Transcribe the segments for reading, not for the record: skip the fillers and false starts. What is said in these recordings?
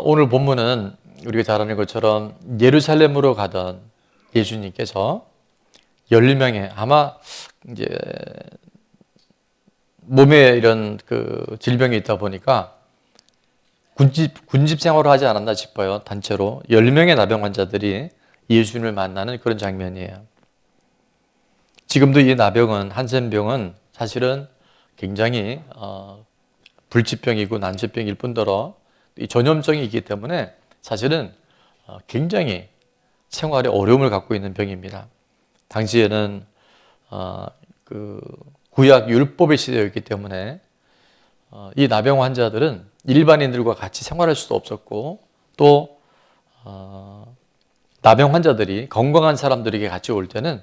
오늘 본문은 우리가 잘 아는 것처럼 예루살렘으로 가던 예수님께서 11명의 아마 이제 몸에 이런 그 질병이 있다 보니까 군집 생활을 하지 않았나 싶어요. 단체로 10명의 나병 환자들이 예수님을 만나는 그런 장면이에요. 지금도 이 나병은, 한센병은 사실은 굉장히 불치병이고 난치병일 뿐더러 이 전염성이 있기 때문에 사실은 굉장히 생활에 어려움을 갖고 있는 병입니다. 당시에는 그 구약 율법의 시대였기 때문에 이 나병 환자들은 일반인들과 같이 생활할 수도 없었고, 또 나병 환자들이 건강한 사람들에게 같이 올 때는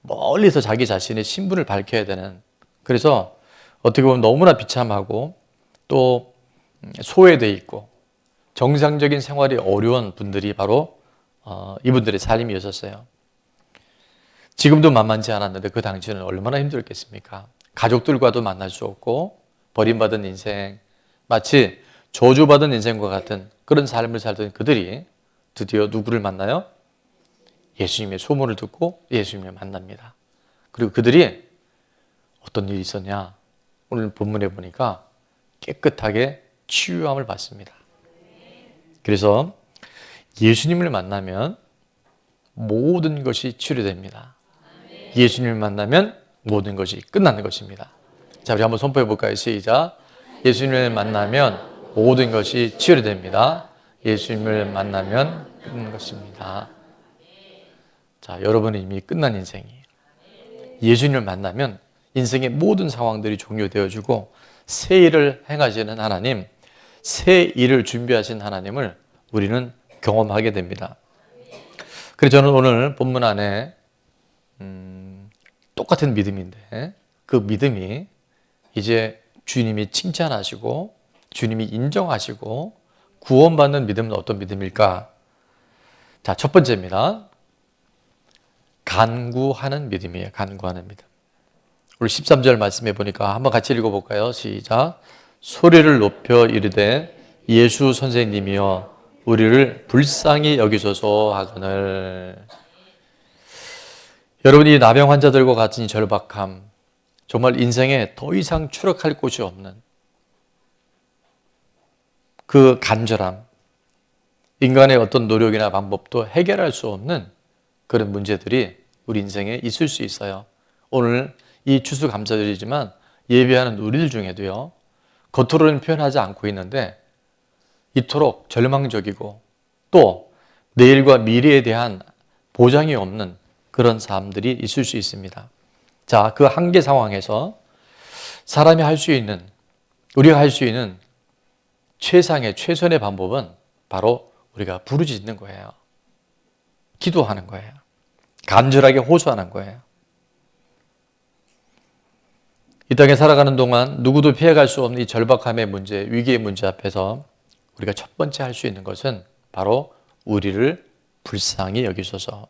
멀리서 자기 자신의 신분을 밝혀야 되는, 그래서 어떻게 보면 너무나 비참하고 또 소외되어 있고 정상적인 생활이 어려운 분들이 바로 이분들의 삶이었었어요. 지금도 만만치 않았는데 그 당시에는 얼마나 힘들었겠습니까? 가족들과도 만날 수 없고 버림받은 인생, 마치 저주받은 인생과 같은 그런 삶을 살던 그들이 드디어 누구를 만나요? 예수님의 소문을 듣고 예수님을 만납니다. 그리고 그들이 어떤 일이 있었냐? 오늘 본문에 보니까 깨끗하게 치유함을 받습니다. 그래서 예수님을 만나면 모든 것이 치료됩니다. 예수님을 만나면 모든 것이 끝나는 것입니다. 자, 우리 한번 선포해 볼까요? 시작. 예수님을 만나면 모든 것이 치료됩니다. 예수님을 만나면 끝나는 것입니다. 자, 여러분은 이미 끝난 인생이에요. 예수님을 만나면 인생의 모든 상황들이 종료되어지고 새 일을 행하시는 하나님, 새 일을 준비하신 하나님을 우리는 경험하게 됩니다. 그래서 저는 오늘 본문 안에 똑같은 믿음인데, 그 믿음이 이제 주님이 칭찬하시고 주님이 인정하시고 구원받는 믿음은 어떤 믿음일까? 자, 첫 번째입니다. 간구하는 믿음이에요. 간구하는 믿음. 우리 13절 말씀해 보니까 한번 같이 읽어볼까요? 시작. 소리를 높여 이르되 예수 선생님이여 우리를 불쌍히 여기소서 하거늘. 여러분이 나병 환자들과 같은 절박함, 정말 인생에 더 이상 추락할 곳이 없는 그 간절함, 인간의 어떤 노력이나 방법도 해결할 수 없는 그런 문제들이 우리 인생에 있을 수 있어요. 오늘 이 추수감사절이지만 예배하는 우리들 중에도요, 겉으로는 표현하지 않고 있는데 이토록 절망적이고 또 내일과 미래에 대한 보장이 없는 그런 삶들이 있을 수 있습니다. 자, 그 한계 상황에서 사람이 할 수 있는, 우리가 할 수 있는 최선의 방법은 바로 우리가 부르짖는 거예요. 기도하는 거예요. 간절하게 호소하는 거예요. 이 땅에 살아가는 동안 누구도 피해갈 수 없는 이 절박함의 문제, 위기의 문제 앞에서 우리가 첫 번째 할 수 있는 것은 바로 우리를 불쌍히 여기소서.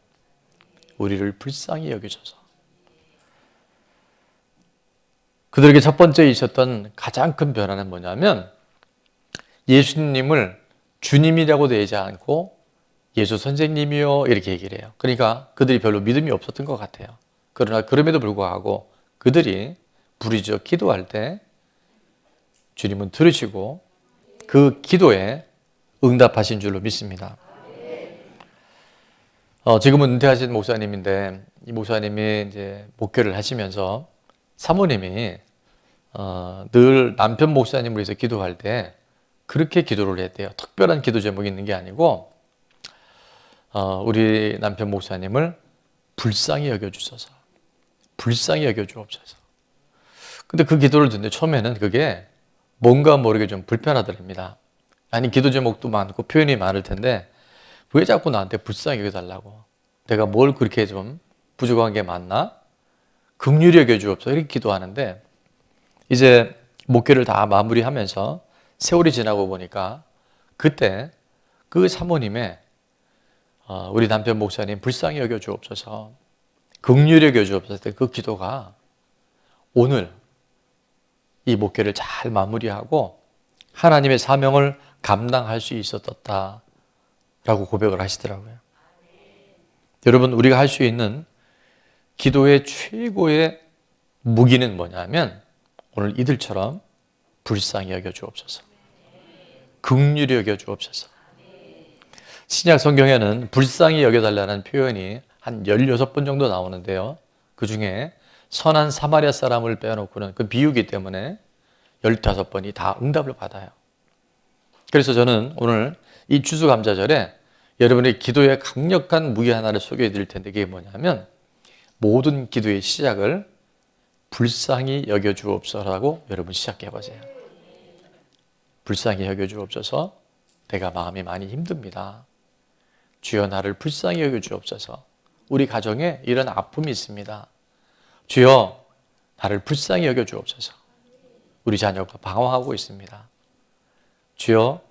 우리를 불쌍히 여기소서. 그들에게 첫 번째 있었던 가장 큰 변화는 뭐냐면 예수님을 주님이라고 대하지 않고 예수 선생님이요 이렇게 얘기를 해요. 그러니까 그들이 별로 믿음이 없었던 것 같아요. 그러나 그럼에도 불구하고 그들이 부르짖어 기도할 때 주님은 들으시고 그 기도에 응답하신 줄로 믿습니다. 지금은 은퇴하신 목사님인데 이 목사님이 이제 목회를 하시면서 사모님이 늘 남편 목사님을 위해서 기도할 때 그렇게 기도를 했대요. 특별한 기도 제목이 있는 게 아니고 우리 남편 목사님을 불쌍히 여겨주소서. 불쌍히 여겨주옵소서. 근데 그 기도를 듣는데 처음에는 그게 뭔가 모르게 좀 불편하더랍니다. 아니, 기도 제목도 많고 표현이 많을 텐데 왜 자꾸 나한테 불쌍히 여겨달라고, 내가 뭘 그렇게 좀 부족한 게 많나? 긍휼히 여겨주옵소서 이렇게 기도하는데, 이제 목회를 다 마무리하면서 세월이 지나고 보니까 그때 그 사모님의 우리 남편 목사님 불쌍히 여겨주옵소서, 긍휼히 여겨주옵소서 그 기도가 오늘 이 목회를 잘 마무리하고 하나님의 사명을 감당할 수 있었다라고 고백을 하시더라고요. 여러분, 우리가 할 수 있는 기도의 최고의 무기는 뭐냐면 오늘 이들처럼 불쌍히 여겨주옵소서, 긍휼히 여겨주옵소서. 신약 성경에는 불쌍히 여겨달라는 표현이 한 16번 정도 나오는데요. 그 중에 선한 사마리아 사람을 빼놓고는 그 비유기 때문에 15번이 다 응답을 받아요. 그래서 저는 오늘 이 추수감사절에 여러분의 기도의 강력한 무기 하나를 소개해 드릴 텐데, 그게 뭐냐면 모든 기도의 시작을 불쌍히 여겨주옵소서라고 여러분 시작해 보세요. 불쌍히 여겨주옵소서. 내가 마음이 많이 힘듭니다. 주여 나를 불쌍히 여겨주옵소서. 우리 가정에 이런 아픔이 있습니다. 주여 나를 불쌍히 여겨주옵소서. 우리 자녀가 방황하고 있습니다. 주여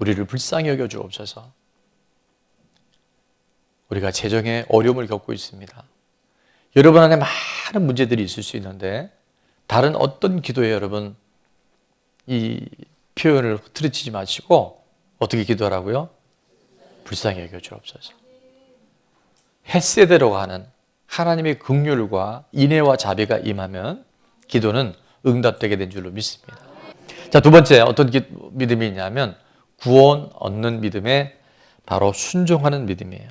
우리를 불쌍히 여겨주옵소서. 우리가 재정에 어려움을 겪고 있습니다. 여러분 안에 많은 문제들이 있을 수 있는데 다른 어떤 기도에 여러분 이 표현을 흐트러치지 마시고 어떻게 기도하라고요? 불쌍히 여겨주옵소서. 햇세대로 가는 하나님의 긍휼과 인애와 자비가 임하면 기도는 응답되게 된 줄로 믿습니다. 자, 두 번째 어떤 믿음이 있냐면 구원 얻는 믿음에 바로 순종하는 믿음이에요.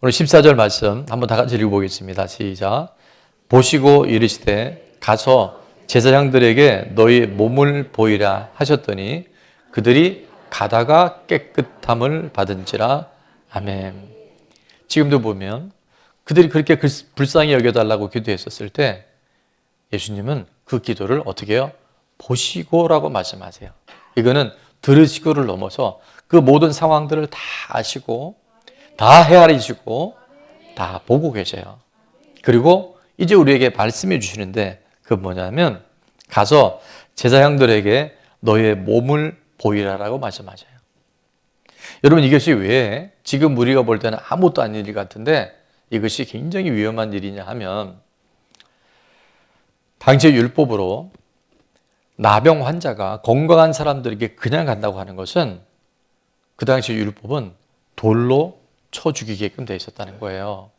오늘 14절 말씀 한번 다 같이 읽어보겠습니다. 시작. 보시고 이르시되 가서 제사장들에게 너희 몸을 보이라 하셨더니 그들이 가다가 깨끗함을 받은지라. 아멘. 지금도 보면 그들이 그렇게 불쌍히 여겨달라고 기도했었을 때 예수님은 그 기도를 어떻게 해요? 보시고라고 말씀하세요. 이거는 들으시고를 넘어서 그 모든 상황들을 다 아시고 다 헤아리시고 다 보고 계세요. 그리고 이제 우리에게 말씀해 주시는데 그 뭐냐면 가서 제사장들에게 너의 몸을 보이라라고 말씀하셔요. 여러분, 이것이 왜 지금 우리가 볼 때는 아무것도 아닌 일 같은데 이것이 굉장히 위험한 일이냐 하면 당시의 율법으로 나병 환자가 건강한 사람들에게 그냥 간다고 하는 것은 그 당시 율법은 돌로 쳐 죽이게끔 돼 있었다는 거예요.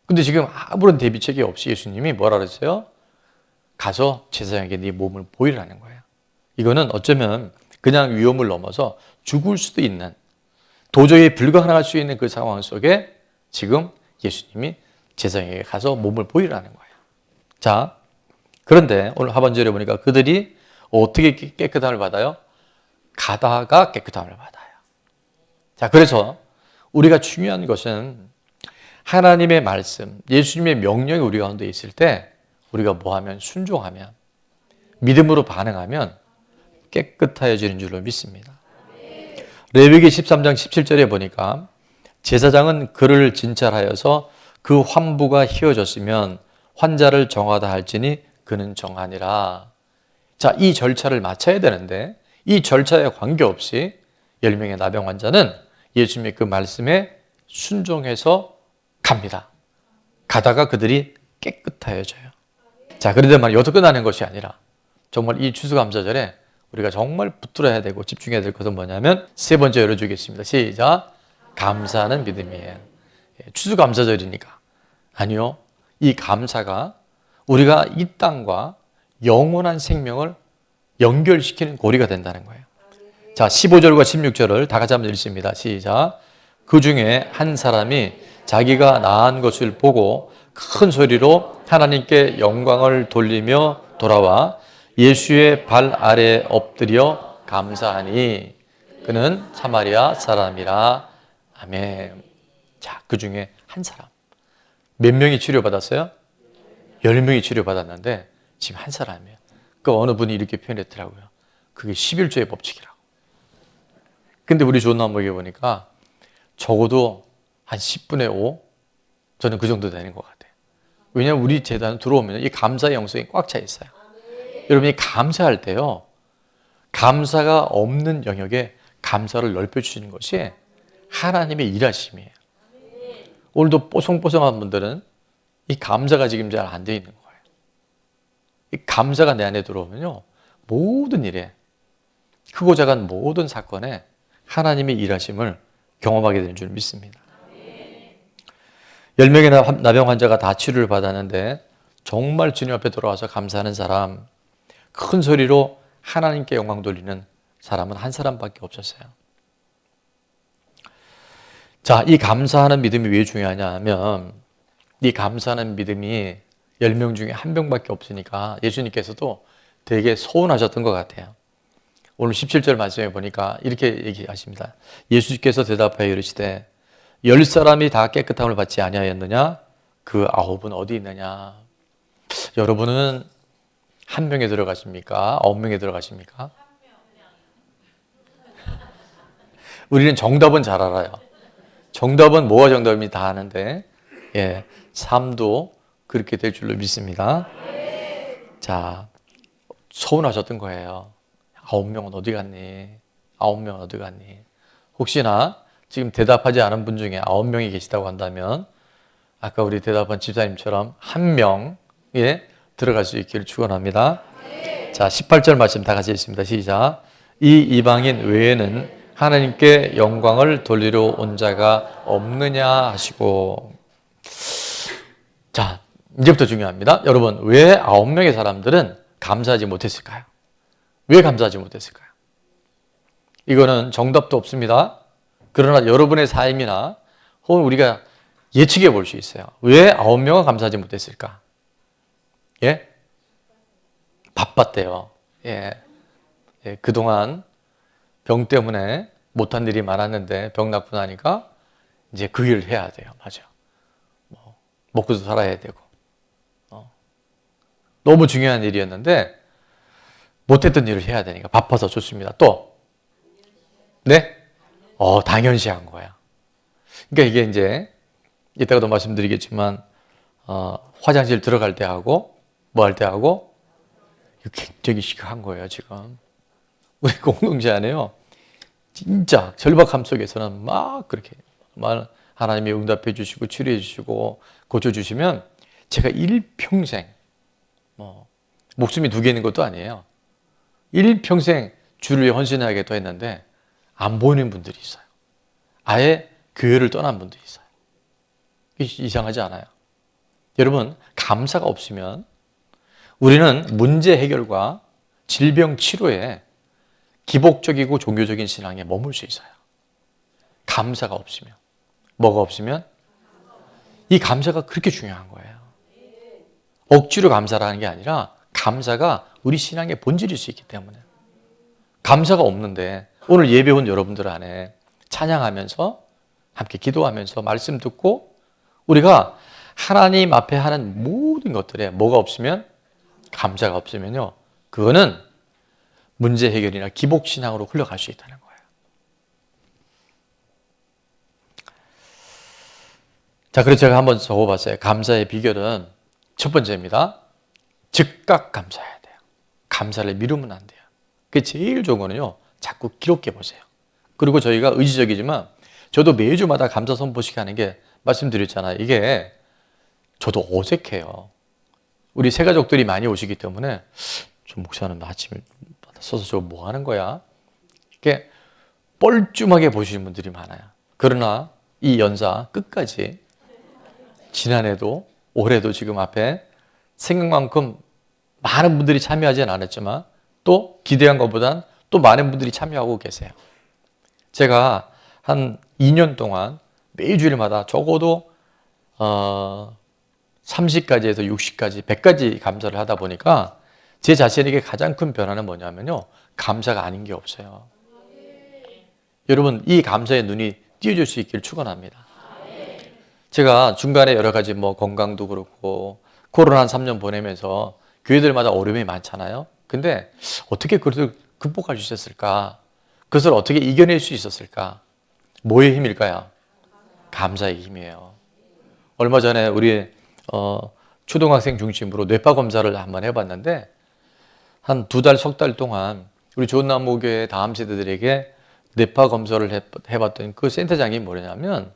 근데 지금 아무런 대비책이 없이 예수님이 뭐라 그랬어요? 가서 제사장에게 네 몸을 보이라는 거예요. 이거는 어쩌면 그냥 위험을 넘어서 죽을 수도 있는, 도저히 불가능할 수 있는 그 상황 속에 지금 예수님이 제사장에게 가서 몸을 보이라는 거예요. 자, 그런데 오늘 하반절에 보니까 그들이 어떻게 깨끗함을 받아요? 가다가 깨끗함을 받아요. 자, 그래서 우리가 중요한 것은 하나님의 말씀, 예수님의 명령이 우리 가운데 있을 때 우리가 뭐하면 순종하면, 믿음으로 반응하면 깨끗해지는 줄로 믿습니다. 레위기 13장 17절에 보니까 제사장은 그를 진찰하여서 그 환부가 희어졌으면 환자를 정하다 할지니 그는 정하니라. 자, 이 절차를 마쳐야 되는데 이 절차에 관계없이 10명의 나병 환자는 예수님의 그 말씀에 순종해서 갑니다. 가다가 그들이 깨끗해져요. 자, 그런데 말이야, 여기서 끝나는 것이 아니라 정말 이 추수감사절에 우리가 정말 붙들어야 되고 집중해야 될 것은 뭐냐면 세 번째 열어주겠습니다. 시작. 감사하는 믿음이에요. 추수감사절이니까. 아니요. 이 감사가 우리가 이 땅과 영원한 생명을 연결시키는 고리가 된다는 거예요. 자, 15절과 16절을 다 같이 한번 읽습니다. 시작. 그 중에 한 사람이 자기가 나은 것을 보고 큰 소리로 하나님께 영광을 돌리며 돌아와 예수의 발 아래 엎드려 감사하니 그는 사마리아 사람이라. 아멘. 자, 그 중에 한 사람. 몇 명이 치료받았어요? 10명이 치료받았는데 지금 한 사람이에요. 그 어느 분이 이렇게 표현했더라고요. 그게 11조의 법칙이라고. 근데 우리 좋은 남목에 보니까 적어도 한 10분의 5? 저는 그 정도 되는 것 같아요. 왜냐하면 우리 재단 들어오면 이 감사의 영성이 꽉 차 있어요. 여러분이 감사할 때요, 감사가 없는 영역에 감사를 넓혀주시는 것이 하나님의 일하심이에요. 오늘도 뽀송뽀송한 분들은 이 감사가 지금 잘 안 돼 있는 거예요. 이 감사가 내 안에 들어오면요, 모든 일에 크고 작은 모든 사건에 하나님의 일하심을 경험하게 되는 줄 믿습니다. 10명의 나병 환자가 다 치료를 받았는데 정말 주님 앞에 돌아와서 감사하는 사람, 큰 소리로 하나님께 영광 돌리는 사람은 한 사람밖에 없었어요. 자, 이 감사하는 믿음이 왜 중요하냐 하면 이 감사하는 믿음이 10명 중에 1명밖에 없으니까 예수님께서도 되게 서운하셨던 것 같아요. 오늘 17절 말씀에 보니까 이렇게 얘기하십니다. 예수께서 대답하여 이르시되 10사람이 다 깨끗함을 받지 아니하였느냐? 그 9은 어디 있느냐? 여러분은 1명에 들어가십니까? 9명에 들어가십니까? 우리는 정답은 잘 알아요. 정답은 뭐가 정답인지 다 아는데 삶도 그렇게 될 줄로 믿습니다. 자, 서운하셨던 거예요. 9명은 어디 갔니? 9명은 어디 갔니? 혹시나 지금 대답하지 않은 분 중에 9명이 계시다고 한다면 아까 우리 대답한 집사님처럼 1명에 들어갈 수 있기를 축원합니다. 자, 18절 말씀 다 같이 읽습니다. 시작. 이 이방인 외에는 하나님께 영광을 돌리러 온 자가 없느냐 하시고. 자, 이제부터 중요합니다. 여러분, 왜 9명의 사람들은 감사하지 못했을까요? 왜 감사하지 못했을까요? 이거는 정답도 없습니다. 그러나 여러분의 삶이나 혹은 우리가 예측해 볼 수 있어요. 왜 9명은 감사하지 못했을까? 예? 바빴대요. 그동안 병 때문에 못한 일이 많았는데 병 낫고 나니까 이제 그 일을 해야 돼요. 맞아. 먹고도 살아야 되고. 너무 중요한 일이었는데 못했던 일을 해야 되니까 바빠서 좋습니다. 또? 네? 당연시한 거야. 그러니까 이게 이제 이따가도 말씀드리겠지만 화장실 들어갈 때 하고 뭐 할 때 하고 굉장히 시크한 거예요. 지금 우리 공동체 안에요. 진짜 절박함 속에서는 막 그렇게 하나님이 응답해 주시고 치료해 주시고 고쳐주시면 제가 일평생 목숨이 2개 있는 것도 아니에요. 일평생 주를 위해 헌신하겠다 했는데 안 보이는 분들이 있어요. 아예 교회를 떠난 분들이 있어요. 이상하지 않아요? 여러분, 감사가 없으면 우리는 문제 해결과 질병 치료에 기복적이고 종교적인 신앙에 머물 수 있어요. 감사가 없으면. 뭐가 없으면? 이 감사가 그렇게 중요한 거예요. 억지로 감사라는 게 아니라 감사가 우리 신앙의 본질일 수 있기 때문에. 감사가 없는데 오늘 예배 온 여러분들 안에 찬양하면서 함께 기도하면서 말씀 듣고 우리가 하나님 앞에 하는 모든 것들에 뭐가 없으면? 감사가 없으면요, 그거는 문제 해결이나 기복신앙으로 흘러갈 수 있다는 거예요. 자, 그래서 제가 한번 적어봤어요. 감사의 비결은 첫 번째입니다. 즉각 감사해야 돼요. 감사를 미루면 안 돼요. 그게 제일 좋은 거는요, 자꾸 기록해 보세요. 그리고 저희가 의지적이지만 저도 매주마다 감사 선포식 하는 게 말씀드렸잖아요. 이게 저도 어색해요. 우리 새 가족들이 많이 오시기 때문에 좀 목사는 아침에 써서 저 뭐 하는 거야? 이렇게 뻘쭘하게 보시는 분들이 많아요. 그러나 이 연사 끝까지 지난해도 올해도 지금 앞에 생각만큼 많은 분들이 참여하지는 않았지만 또 기대한 것보단 또 많은 분들이 참여하고 계세요. 제가 한 2년 동안 매주일마다 적어도 30가지에서 60가지, 100가지 감사를 하다 보니까 제 자신에게 가장 큰 변화는 뭐냐면요, 감사가 아닌 게 없어요. 여러분, 이 감사의 눈이 띄어질 수 있기를 축원합니다. 제가 중간에 여러 가지 건강도 그렇고 코로나 한 3년 보내면서 교회들마다 어려움이 많잖아요. 근데 어떻게 그것을 극복할 수 있었을까? 그것을 어떻게 이겨낼 수 있었을까? 뭐의 힘일까요? 감사의 힘이에요. 얼마 전에 우리 초등학생 중심으로 뇌파 검사를 한번 해봤는데 한 2달, 석 달 동안 우리 좋은나무교회 다음 세대들에게 뇌파 검사를 해봤던 그 센터장이 뭐냐면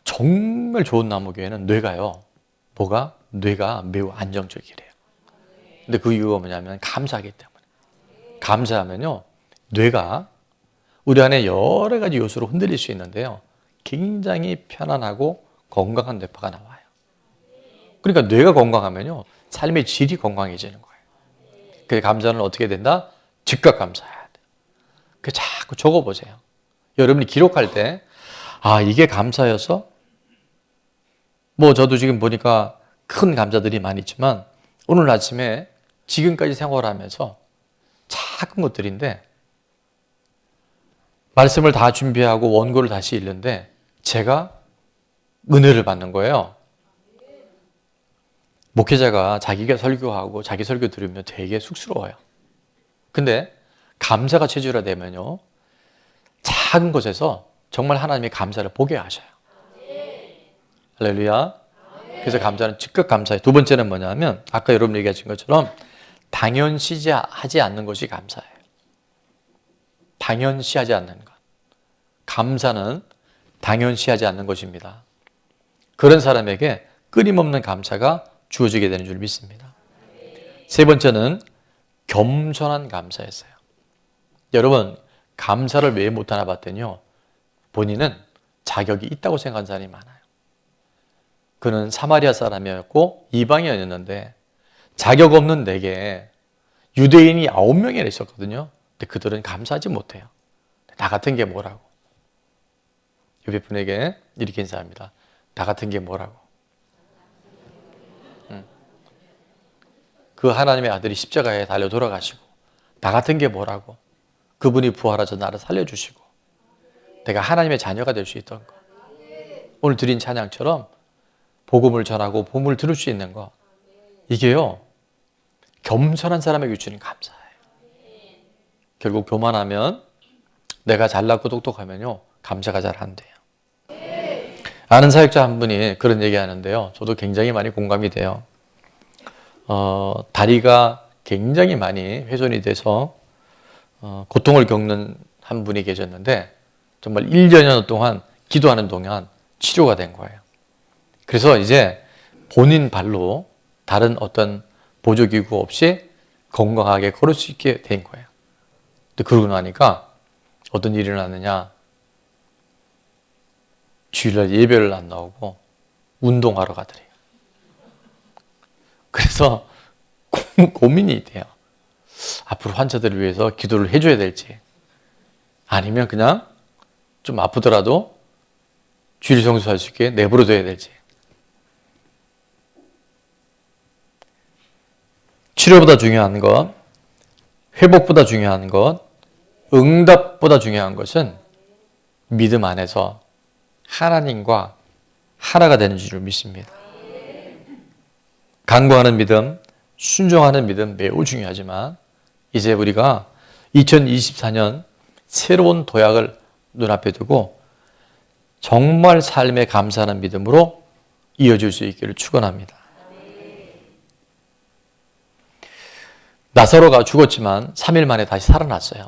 정말 좋은나무교회는 뇌가요. 뭐가? 뇌가 매우 안정적이래요. 근데 그 이유가 뭐냐면 감사하기 때문에. 감사하면요, 뇌가 우리 안에 여러 가지 요소로 흔들릴 수 있는데요. 굉장히 편안하고 건강한 뇌파가 나와요. 그러니까 뇌가 건강하면요. 삶의 질이 건강해지는 거예요. 그래서 감사는 어떻게 된다? 즉각 감사해야 돼요. 그래서 자꾸 적어보세요. 여러분이 기록할 때 이게 감사여서 저도 지금 보니까 큰 감사들이 많이 있지만 오늘 아침에 지금까지 생활하면서 작은 것들인데 말씀을 다 준비하고 원고를 다시 읽는데 제가 은혜를 받는 거예요. 목회자가 자기가 설교하고 자기 설교 들으면 되게 쑥스러워요. 근데 감사가 체질화되면요. 작은 것에서 정말 하나님의 감사를 보게 하셔요. 할렐루야. 그래서 감사는 즉각 감사예요. 두 번째는 뭐냐면 아까 여러분 얘기하신 것처럼 당연시하지 않는 것이 감사예요. 당연시하지 않는 것. 감사는 당연시하지 않는 것입니다. 그런 사람에게 끊임없는 감사가 주어지게 되는 줄 믿습니다. 세 번째는 겸손한 감사였어요. 여러분, 감사를 왜 못하나 봤더니요. 본인은 자격이 있다고 생각하는 사람이 많아요. 그는 사마리아 사람이었고 이방인이었는데 자격 없는 내게 유대인이 9명이나 있었거든요. 근데 그들은 감사하지 못해요. 나 같은 게 뭐라고. 옆에 분에게 이렇게 인사합니다. 나 같은 게 뭐라고. 그 하나님의 아들이 십자가에 달려 돌아가시고 나 같은 게 뭐라고. 그분이 부활하셔서 나를 살려주시고 내가 하나님의 자녀가 될 수 있던 거. 오늘 드린 찬양처럼 복음을 전하고 복음을 들을 수 있는 거. 이게요. 겸손한 사람에게 주는 감사예요. 결국 교만하면 내가 잘났고 똑똑하면요. 감사가 잘 안 돼요. 아는 사역자 한 분이 그런 얘기 하는데요. 저도 굉장히 많이 공감이 돼요. 다리가 굉장히 많이 훼손이 돼서 고통을 겪는 한 분이 계셨는데 정말 1년여 동안 기도하는 동안 치료가 된 거예요. 그래서 이제 본인 발로 다른 어떤 보조기구 없이 건강하게 걸을 수 있게 된 거예요. 근데 그러고 나니까 어떤 일이 일어났느냐. 주일날 예배를 안 나오고 운동하러 가더래요. 그래서 고민이 돼요. 앞으로 환자들을 위해서 기도를 해줘야 될지 아니면 그냥 좀 아프더라도 주일 성수할 수 있게 내버려둬야 될지. 치료보다 중요한 것, 회복보다 중요한 것, 응답보다 중요한 것은 믿음 안에서 하나님과 하나가 되는 줄 믿습니다. 간구하는 믿음, 순종하는 믿음 매우 중요하지만 이제 우리가 2024년 새로운 도약을 눈앞에 두고 정말 삶에 감사하는 믿음으로 이어질 수 있기를 축원합니다. 나사로가 죽었지만 3일 만에 다시 살아났어요.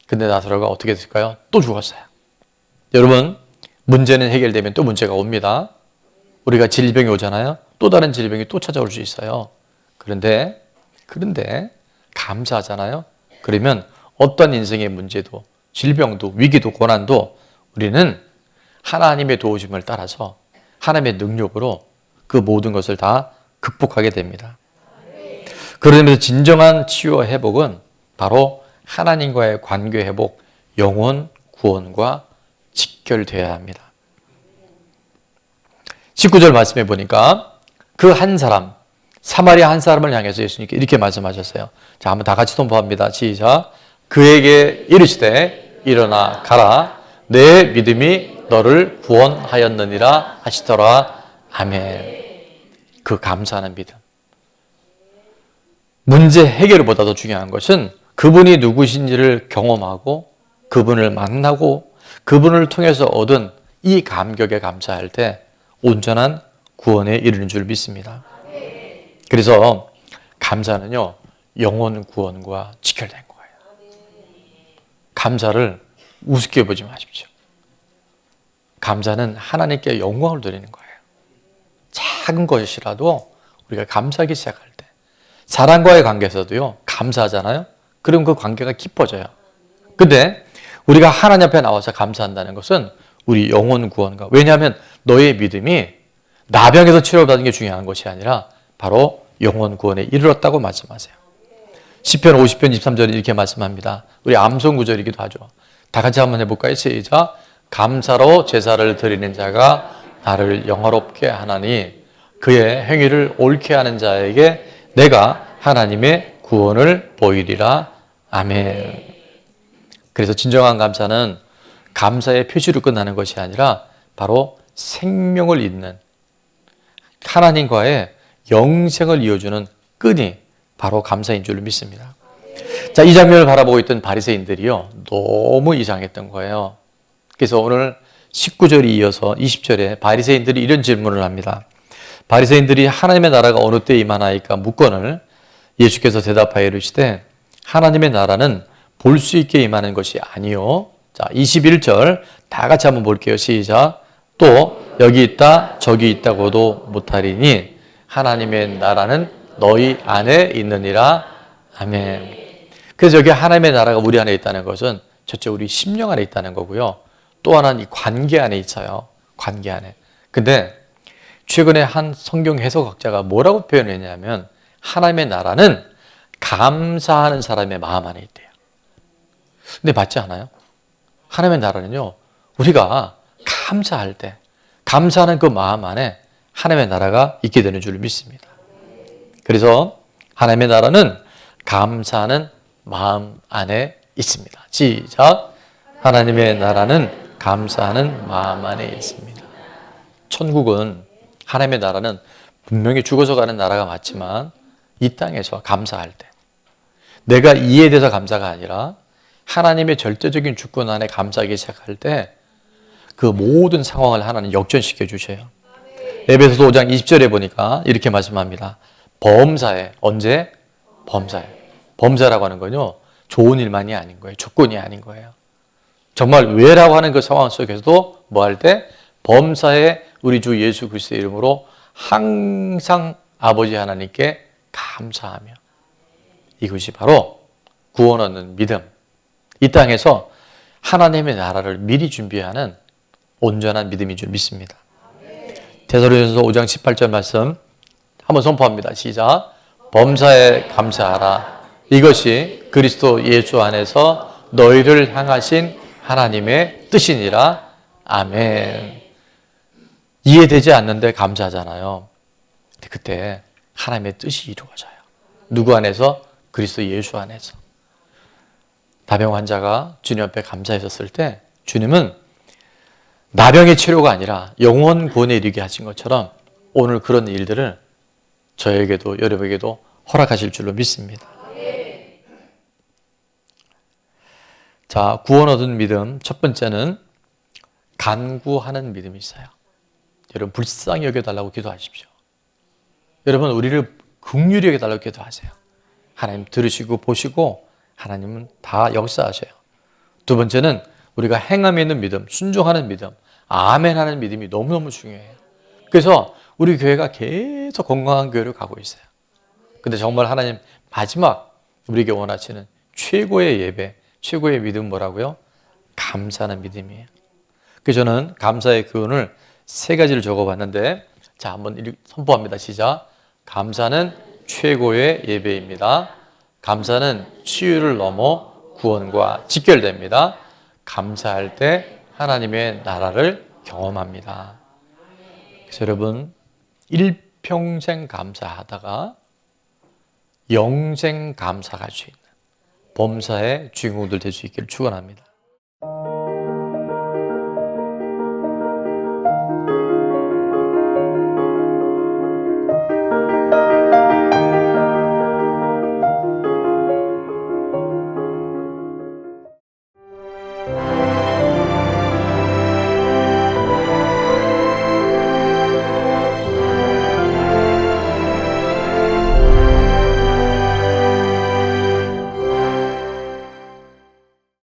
근데 나사로가 어떻게 됐을까요? 또 죽었어요. 여러분, 문제는 해결되면 또 문제가 옵니다. 우리가 질병이 오잖아요. 또 다른 질병이 또 찾아올 수 있어요. 그런데 감사하잖아요. 그러면 어떤 인생의 문제도 질병도 위기도 고난도 우리는 하나님의 도우심을 따라서 하나님의 능력으로 그 모든 것을 다 극복하게 됩니다. 그러면서 진정한 치유와 회복은 바로 하나님과의 관계 회복, 영혼 구원과 직결되어야 합니다. 19절 말씀해 보니까 그 한 사람, 사마리아 한 사람을 향해서 예수님께 이렇게 말씀하셨어요. 자, 한번 다 같이 선포합니다. 시작. 그에게 이르시되 일어나 가라. 내 믿음이 너를 구원하였느니라 하시더라. 아멘. 그 감사하는 믿음. 문제 해결보다 더 중요한 것은 그분이 누구신지를 경험하고 그분을 만나고 그분을 통해서 얻은 이 감격에 감사할 때 온전한 구원에 이르는 줄 믿습니다. 그래서 감사는요, 영혼 구원과 직결된 거예요. 감사를 우습게 보지 마십시오. 감사는 하나님께 영광을 드리는 거예요. 작은 것이라도 우리가 감사하기 시작할 때 사람과의 관계에서도요, 감사하잖아요. 그럼 그 관계가 깊어져요. 근데 우리가 하나님 앞에 나와서 감사한다는 것은 우리 영혼 구원과, 왜냐하면 너의 믿음이 나병에서 치료받는 게 중요한 것이 아니라 바로 영혼 구원에 이르렀다고 말씀하세요. 시편 50편 23절에 이렇게 말씀합니다. 우리 암송 구절이기도 하죠. 다 같이 한번 해볼까요? 시작. 감사로 제사를 드리는 자가 나를 영화롭게 하나니 그의 행위를 옳게 하는 자에게 내가 하나님의 구원을 보이리라. 아멘. 그래서 진정한 감사는 감사의 표시로 끝나는 것이 아니라 바로 생명을 잇는 하나님과의 영생을 이어주는 끈이 바로 감사인 줄로 믿습니다. 자, 이 장면을 바라보고 있던 바리새인들이요, 너무 이상했던 거예요. 그래서 오늘 19절이 이어서 20절에 바리새인들이 이런 질문을 합니다. 바리새인들이 하나님의 나라가 어느 때 임하나이까 묻거늘 예수께서 대답하여 이르시되 하나님의 나라는 볼 수 있게 임하는 것이 아니요. 자, 21절 다 같이 한번 볼게요. 시작. 또 여기 있다 저기 있다고도 못하리니 하나님의 나라는 너희 안에 있느니라. 아멘. 그래서 여기 하나님의 나라가 우리 안에 있다는 것은 첫째 우리 심령 안에 있다는 거고요. 또 하나는 이 관계 안에 있어요. 관계 안에. 근데 최근에 한 성경 해석학자가 뭐라고 표현했냐면 하나님의 나라는 감사하는 사람의 마음 안에 있대요. 근데 맞지 않아요? 하나님의 나라는요, 우리가 감사할 때, 감사하는 그 마음 안에 하나님의 나라가 있게 되는 줄 믿습니다. 그래서 하나님의 나라는 감사하는 마음 안에 있습니다. 시작. 하나님의 나라는 감사하는 마음 안에 있습니다. 천국은, 하나님의 나라는 분명히 죽어서 가는 나라가 맞지만 이 땅에서 감사할 때, 내가 이에 대해서 감사가 아니라 하나님의 절대적인 주권 안에 감사하기 시작할 때 그 모든 상황을 하나님 역전시켜 주셔요. 에베소서 5장 20절에 보니까 이렇게 말씀합니다. 범사에, 언제? 범사에. 범사라고 하는 건요, 좋은 일만이 아닌 거예요. 조건이 아닌 거예요. 정말 왜라고 하는 그 상황 속에서도 뭐 할 때? 범사에 우리 주 예수 그리스도의 이름으로 항상 아버지 하나님께 감사하며, 이것이 바로 구원 얻는 믿음, 이 땅에서 하나님의 나라를 미리 준비하는 온전한 믿음인 줄 믿습니다. 데살로니가서 5장 18절 말씀 한번 선포합니다. 시작. 범사에 감사하라. 이것이 그리스도 예수 안에서 너희를 향하신 하나님의 뜻이니라. 아멘. 이해되지 않는데 감사하잖아요. 그때 하나님의 뜻이 이루어져요. 누구 안에서? 그리스도 예수 안에서. 나병 환자가 주님 앞에 감사했었을 때 주님은 나병의 치료가 아니라 영원 구원에 이르게 하신 것처럼 오늘 그런 일들을 저에게도 여러분에게도 허락하실 줄로 믿습니다. 자, 구원 얻은 믿음 첫 번째는 간구하는 믿음이 있어요. 여러분 불쌍히 여겨달라고 기도하십시오. 여러분 우리를 긍휼히 여겨달라고 기도하세요. 하나님 들으시고 보시고 하나님은 다 역사하셔요. 두 번째는 우리가 행함에 있는 믿음, 순종하는 믿음, 아멘하는 믿음이 너무너무 중요해요. 그래서 우리 교회가 계속 건강한 교회로 가고 있어요. 근데 정말 하나님 마지막 우리에게 원하시는 최고의 예배, 최고의 믿음 뭐라고요? 감사하는 믿음이에요. 그래서 저는 감사의 교훈을 세 가지를 적어봤는데, 자, 한번 선포합니다. 시작. 감사는 최고의 예배입니다. 감사는 치유를 넘어 구원과 직결됩니다. 감사할 때 하나님의 나라를 경험합니다. 그래서 여러분 일평생 감사하다가 영생 감사가 할 수 있는 범사의 주인공들 될 수 있기를 축원합니다.